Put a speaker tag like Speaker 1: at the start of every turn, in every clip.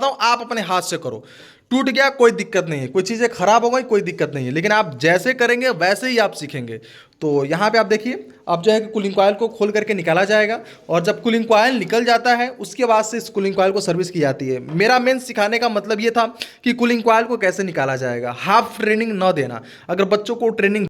Speaker 1: बताता हूँ, आप अपने हाथ से करो। टूट गया कोई दिक्कत नहीं है, कोई चीज़ें खराब हो गई कोई दिक्कत नहीं है, लेकिन आप जैसे करेंगे वैसे ही आप सीखेंगे। तो यहाँ पे आप देखिए, अब जो है कि कूलिंग कॉइल को खोल करके निकाला जाएगा, और जब कूलिंग कॉइल निकल जाता है उसके बाद से इस कूलिंग कॉइल को सर्विस की जाती है। मेरा मेन सिखाने का मतलब ये था कि कूलिंग कॉइल को कैसे निकाला जाएगा, हाफ ट्रेनिंग न देना। अगर बच्चों को ट्रेनिंग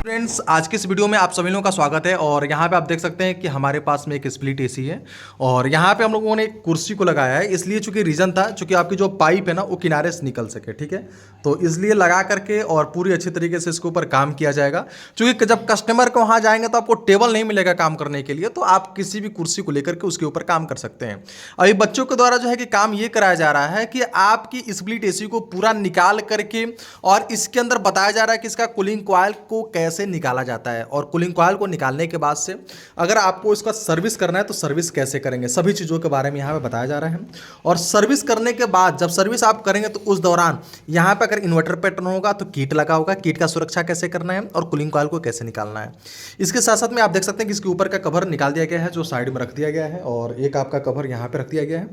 Speaker 1: फ्रेंड्स, आज के इस वीडियो में आप सभी लोगों का स्वागत है। और यहाँ पे आप देख सकते हैं कि हमारे पास में एक स्प्लिट एसी है, और यहाँ पे हम लोगों ने एक कुर्सी को लगाया है। इसलिए चूंकि रीज़न था, चूंकि आपकी जो पाइप है ना वो किनारे से निकल सके, ठीक है। तो इसलिए लगा करके और पूरी अच्छी तरीके से इसके ऊपर काम किया जाएगा। चूंकि जब कस्टमर को वहाँ जाएंगे तो आपको टेबल नहीं मिलेगा काम करने के लिए, तो आप किसी भी कुर्सी को लेकर के उसके ऊपर काम कर सकते हैं। अभी बच्चों के द्वारा जो है कि काम ये कराया जा रहा है कि आपकी स्प्लिट एसी को पूरा निकाल करके, और इसके अंदर बताया जा रहा है कि इसका कूलिंग कॉइल को कैसे निकाला जाता है। और कूलिंग कॉइल को निकालने के बाद से अगर आपको इसका सर्विस करना है तो सर्विस कैसे करेंगे, सभी चीज़ों के बारे में यहाँ पे बताया जा रहा है। और सर्विस करने के बाद जब सर्विस आप करेंगे तो उस दौरान यहाँ पे अगर इन्वर्टर पैटर्न होगा तो किट लगा होगा, किट का सुरक्षा कैसे करना है और कूलिंग कॉइल को कैसे निकालना है। इसके साथ साथ में आप देख सकते हैं कि इसके ऊपर का कवर निकाल दिया गया है, जो साइड में रख दिया गया है, और एक आपका कवर यहाँ पे रख दिया गया है,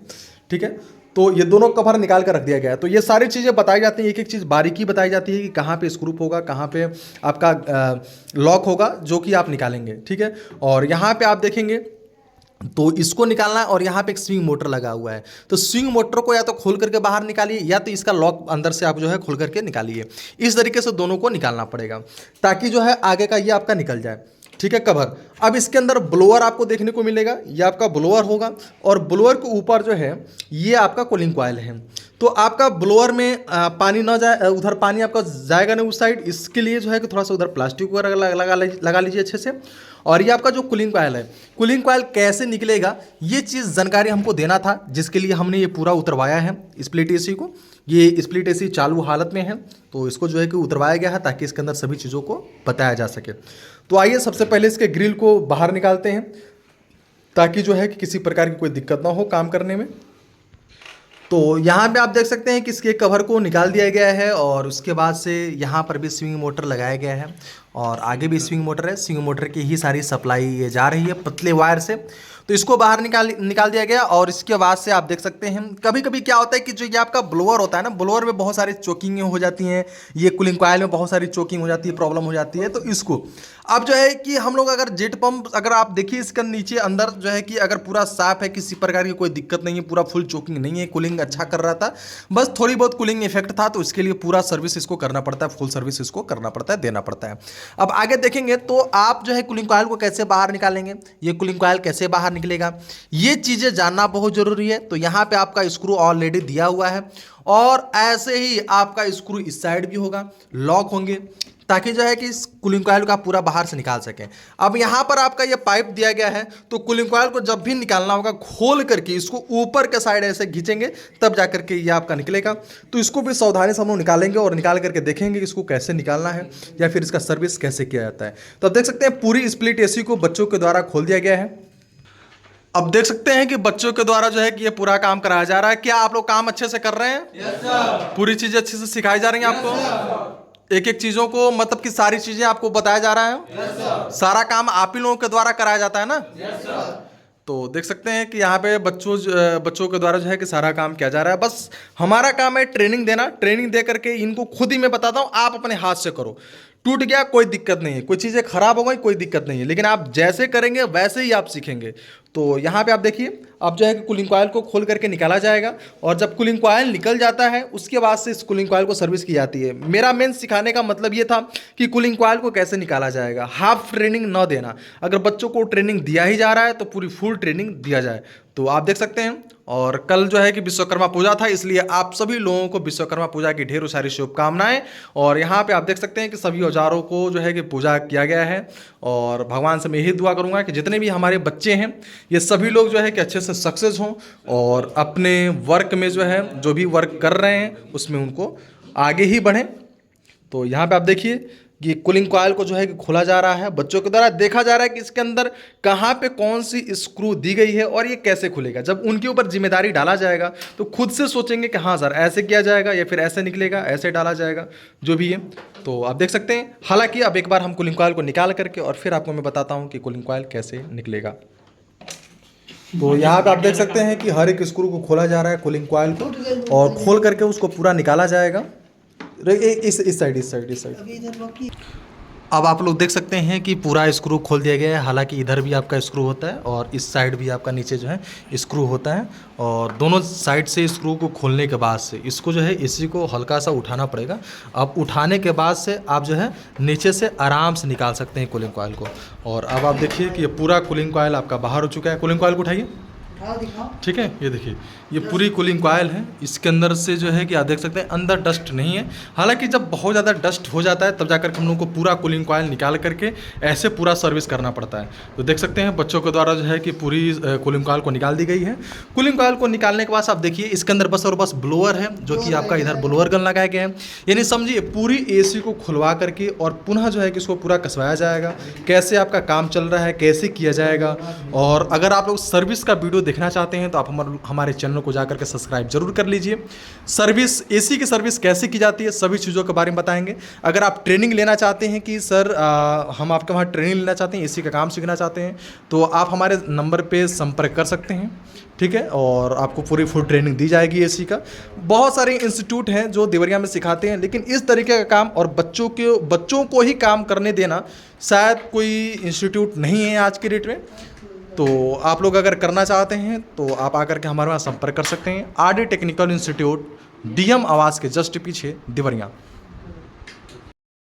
Speaker 1: ठीक है। तो ये दोनों कवर निकाल कर रख दिया गया है। तो ये सारी चीज़ें बताई जाती हैं, एक एक चीज़ बारीकी बताई जाती है कि कहाँ पे स्क्रू होगा, कहाँ पे आपका लॉक होगा जो कि आप निकालेंगे, ठीक है। और यहाँ पे आप देखेंगे तो इसको निकालना है, और यहाँ पे एक स्विंग मोटर लगा हुआ है। तो स्विंग मोटर को या तो खोल करके बाहर निकालिए, या तो इसका लॉक अंदर से आप जो है खोल करके निकालिए। इस तरीके से दोनों को निकालना पड़ेगा ताकि जो है आगे का ये आपका निकल जाए, ठीक है, कवर। अब इसके अंदर ब्लोअर आपको देखने को मिलेगा, ये आपका ब्लोअर होगा, और ब्लोअर के ऊपर जो है ये आपका कूलिंग कॉइल है। तो आपका ब्लोअर में पानी ना जाए, उधर पानी आपका जाएगा नहीं उस साइड, इसके लिए जो है कि थोड़ा सा उधर प्लास्टिक वगैरह लगा लीजिए अच्छे से। और ये आपका जो कूलिंग कॉइल है, कूलिंग कॉइल कैसे निकलेगा ये चीज़ जानकारी हमको देना था, जिसके लिए हमने ये पूरा उतरवाया है स्प्लिट एसी को। ये स्प्लिट एसी चालू हालत में है, तो इसको जो है कि उतरवाया गया है ताकि इसके अंदर सभी चीज़ों को बताया जा सके। तो आइए सबसे पहले इसके ग्रिल को बाहर निकालते हैं, ताकि जो है कि किसी प्रकार की कोई दिक्कत ना हो काम करने में। तो यहाँ पे आप देख सकते हैं कि इसके कवर को निकाल दिया गया है, और उसके बाद से यहाँ पर भी स्विंग मोटर लगाया गया है, और आगे भी स्विंग मोटर है। स्विंग मोटर की ही सारी सप्लाई ये जा रही है पतले वायर से। तो इसको बाहर निकाल दिया गया, और इसके बाद से आप देख सकते हैं कभी कभी क्या होता है कि जो ये आपका ब्लोअर होता है ना, ब्लोअर में बहुत सारी चोकिंग हो जाती हैं, ये कूलिंग कॉइल में बहुत सारी चोकिंग हो जाती है, प्रॉब्लम हो जाती है। तो इसको अब जो है कि हम लोग अगर जेट पंप, अगर आप देखिए इसका नीचे अंदर जो है कि अगर पूरा साफ है, किसी प्रकार की कोई दिक्कत नहीं है, पूरा फुल चोकिंग नहीं है, कूलिंग अच्छा कर रहा था, बस थोड़ी बहुत कूलिंग इफेक्ट था, तो इसके लिए पूरा सर्विस इसको करना पड़ता है, फुल सर्विस इसको करना पड़ता है, देना पड़ता है। अब आगे देखेंगे तो आप जो है कूलिंग कॉइल को कैसे बाहर निकालेंगे, ये कूलिंग कॉइल कैसे बाहर निकलेगा, ये चीज़ें जानना बहुत जरूरी है। तो यहाँ पे आपका स्क्रू ऑलरेडी दिया हुआ है, और ऐसे ही आपका स्क्रू इस साइड भी होगा, लॉक होंगे, ताकि जो है कि इस कूलिंग कॉइल का पूरा बाहर से निकाल सकें। अब यहाँ पर आपका ये पाइप दिया गया है, तो कूलिंग कॉइल को जब भी निकालना होगा खोल करके इसको ऊपर के साइड ऐसे खींचेंगे, तब जा करके ये आपका निकलेगा। तो इसको भी सावधानी से हम लोग निकालेंगे, और निकाल करके देखेंगे कि इसको कैसे निकालना है, या फिर इसका सर्विस कैसे किया जाता है। तो अब देख सकते हैं पूरी स्प्लिट एसी को बच्चों के द्वारा खोल दिया गया है। अब देख सकते हैं कि बच्चों के द्वारा जो है कि ये पूरा काम कराया जा रहा है। क्या आप लोग काम अच्छे से कर रहे हैं?
Speaker 2: Yes sir.
Speaker 1: पूरी चीजें अच्छे से सिखाई जा रही हैं आपको? एक एक चीजों को, मतलब कि सारी चीजें आपको बताया जा रहा है?
Speaker 2: Yes sir.
Speaker 1: सारा काम आप ही लोगों के द्वारा कराया जाता है ना?
Speaker 2: Yes sir.
Speaker 1: तो देख सकते हैं कि यहाँ पे बच्चों के द्वारा जो है कि सारा काम किया जा रहा है। बस हमारा काम है ट्रेनिंग देना, ट्रेनिंग दे करके इनको खुद ही मैं बताता हूँ, आप अपने हाथ से करो। टूट गया कोई दिक्कत नहीं है, कोई चीज़ें खराब हो गई कोई दिक्कत नहीं है, लेकिन आप जैसे करेंगे वैसे ही आप सीखेंगे। तो यहाँ पे आप देखिए, अब जो है कि कूलिंग कॉइल को खोल करके निकाला जाएगा, और जब कूलिंग कॉइल निकल जाता है उसके बाद से इस कूलिंग कॉइल को सर्विस की जाती है। मेरा मेन सिखाने का मतलब ये था कि कूलिंग कॉइल को कैसे निकाला जाएगा, हाफ ट्रेनिंग न देना। अगर बच्चों को ट्रेनिंग दिया ही जा रहा है तो पूरी फुल ट्रेनिंग दिया जाए। तो आप देख सकते हैं, और कल जो है कि विश्वकर्मा पूजा था, इसलिए आप सभी लोगों को विश्वकर्मा पूजा की ढेरों सारी शुभकामनाएं। और यहाँ पे आप देख सकते हैं कि सभी औजारों को जो है कि पूजा किया गया है, और भगवान से मैं यही दुआ करूँगा कि जितने भी हमारे बच्चे हैं ये सभी लोग जो है कि अच्छे से सक्सेस हों, और अपने वर्क में जो है जो भी वर्क कर रहे हैं उसमें उनको आगे ही बढ़ें। तो यहाँ पे आप देखिए कि कूलिंग कॉइल को जो है कि खोला जा रहा है, बच्चों के द्वारा देखा जा रहा है कि इसके अंदर कहाँ पे कौन सी स्क्रू दी गई है और ये कैसे खुलेगा। जब उनके ऊपर जिम्मेदारी डाला जाएगा तो खुद से सोचेंगे कि हाँ सर ऐसे किया जाएगा या फिर ऐसे निकलेगा, ऐसे डाला जाएगा, जो भी है। तो आप देख सकते हैं। हालांकि अब एक बार हम कूलिंग कॉइल को निकाल करके और फिर आपको मैं बताता हूँ कि कूलिंग कॉइल कैसे निकलेगा। तो यहाँ पे आप देख सकते हैं कि हर एक स्क्रू को खोला जा रहा है, कूलिंग कॉइल को, और खोल करके उसको पूरा निकाला जाएगा। इस साइड अब आप लोग देख सकते हैं कि पूरा स्क्रू खोल दिया गया है। हालांकि इधर भी आपका स्क्रू होता है और इस साइड भी आपका नीचे जो है स्क्रू होता है, और दोनों साइड से स्क्रू को खोलने के बाद से इसको जो है इसी को हल्का सा उठाना पड़ेगा। अब उठाने के बाद से आप जो है नीचे से आराम से निकाल सकते हैं कूलिंग कॉइल को। और अब आप देखिए कि ये पूरा कूलिंग कॉइल आपका बाहर हो चुका है। कूलिंग कॉइल को उठाइए, ठीक है। ये देखिए ये पूरी कूलिंग कॉइल है। इसके अंदर से जो है कि आप देख सकते हैं अंदर डस्ट नहीं है। हालांकि जब बहुत ज़्यादा डस्ट हो जाता है तब जाकर हम लोगों को पूरा कूलिंग कॉइल निकाल करके ऐसे पूरा सर्विस करना पड़ता है। तो देख सकते हैं बच्चों के द्वारा जो है कि पूरी कूलिंग कॉइल को निकाल दी गई है। कूलिंग कॉइल को निकालने के बाद आप देखिए इसके अंदर बस और बस ब्लोअर है, जो कि आपका इधर ब्लोअर गन लगाए गए हैं। यानी समझिए पूरी AC को खुलवा करके और पुनः जो है कि इसको पूरा कसवाया जाएगा, कैसे आपका काम चल रहा है, कैसे किया जाएगा। और अगर आप लोग सर्विस का वीडियो देखना चाहते हैं तो आप हमारे चैनल को जाकर के सब्सक्राइब जरूर कर लीजिए। सर्विस AC की सर्विस कैसे की जाती है सभी चीज़ों के बारे में बताएंगे। अगर आप ट्रेनिंग लेना चाहते हैं कि सर हम आपके वहाँ ट्रेनिंग लेना चाहते हैं, AC का काम सीखना चाहते हैं, तो आप हमारे नंबर पे संपर्क कर सकते हैं, ठीक है। और आपको पूरी फुल ट्रेनिंग दी जाएगी AC का। बहुत सारे इंस्टीट्यूट हैं जो देवरिया में सिखाते हैं, लेकिन इस तरीके का काम और बच्चों को ही काम करने देना शायद कोई इंस्टीट्यूट नहीं है आज की डेट में। तो आप लोग अगर करना चाहते हैं तो आप आकर के हमारे वहाँ संपर्क कर सकते हैं। RD टेक्निकल इंस्टीट्यूट DM आवास के जस्ट पीछे देवरिया।